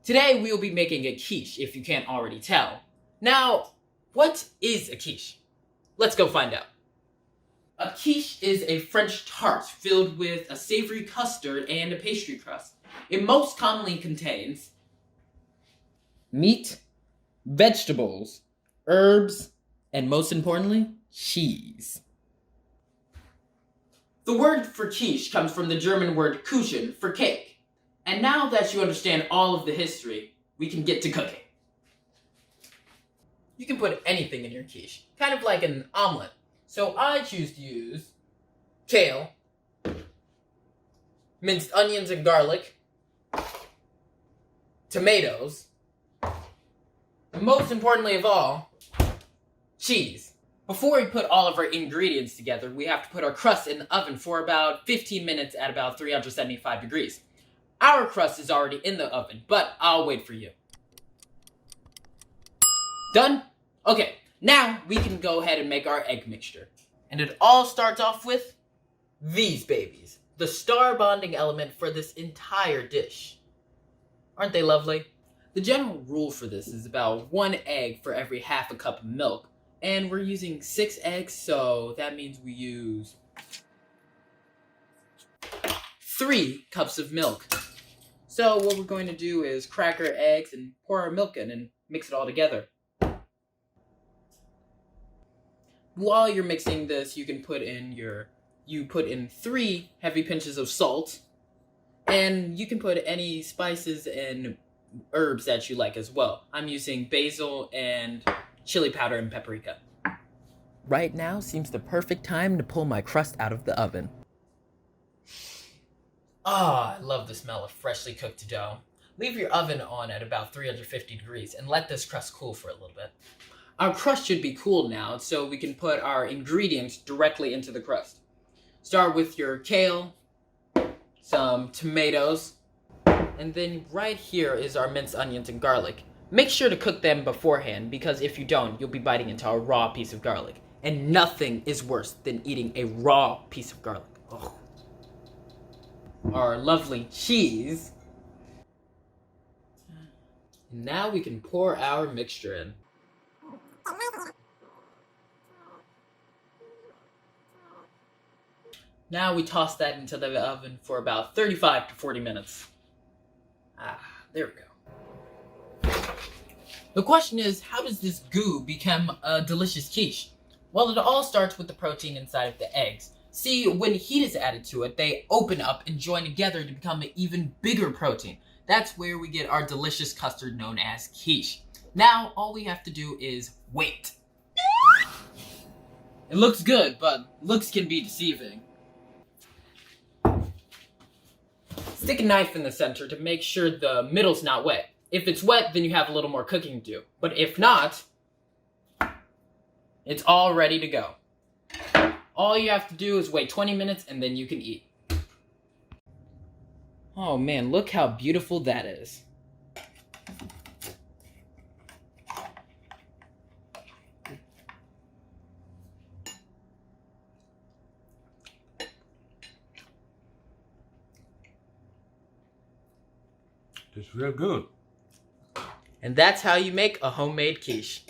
Today we will be making a quiche, if you can't already tell. Now, what is a quiche? Let's go find out. A quiche is a French tart filled with a savory custard and a pastry crust. It most commonly contains meat, vegetables, herbs, and most importantly, cheese. The word for quiche comes from the German word Kuchen for cake. And now that you understand all of the history, we can get to cooking. You can put anything in your quiche, kind of like an omelet. So I choose to use kale, minced onions and garlic, tomatoes, and most importantly of all, cheese. Before we put all of our ingredients together, we have to put our crust in the oven for about 15 minutes at about 375 degrees. Our crust is already in the oven, but I'll wait for you. Done? Okay, now we can go ahead and make our egg mixture. And it all starts off with these babies, the star bonding element for this entire dish. Aren't they lovely? The general rule for this is about 1 egg for every half a cup of milk. And we're using 6 eggs, so that means we use 3 cups of milk. So what we're going to do is crack our eggs and pour our milk in and mix it all together. While you're mixing this, you can put in 3 heavy pinches of salt, and you can put any spices and herbs that you like as well. I'm using basil and chili powder and paprika. Right now seems the perfect time to pull my crust out of the oven. I love the smell of freshly cooked dough. Leave your oven on at about 350 degrees and let this crust cool for a little bit. Our crust should be cool now, so we can put our ingredients directly into the crust. Start with your kale, some tomatoes, and then right here is our minced onions and garlic. Make sure to cook them beforehand, because if you don't, you'll be biting into a raw piece of garlic. And nothing is worse than eating a raw piece of garlic. Ugh. Our lovely cheese. And now we can pour our mixture in. Now we toss that into the oven for about 35 to 40 minutes. There we go. The question is, how does this goo become a delicious quiche? Well, it all starts with the protein inside of the eggs. See, when heat is added to it, they open up and join together to become an even bigger protein. That's where we get our delicious custard known as quiche. Now, all we have to do is wait. It looks good, but looks can be deceiving. Stick a knife in the center to make sure the middle's not wet. If it's wet, then you have a little more cooking to do. But if not, it's all ready to go. All you have to do is wait 20 minutes and then you can eat. Oh man, look how beautiful that is. It's real good. And that's how you make a homemade quiche.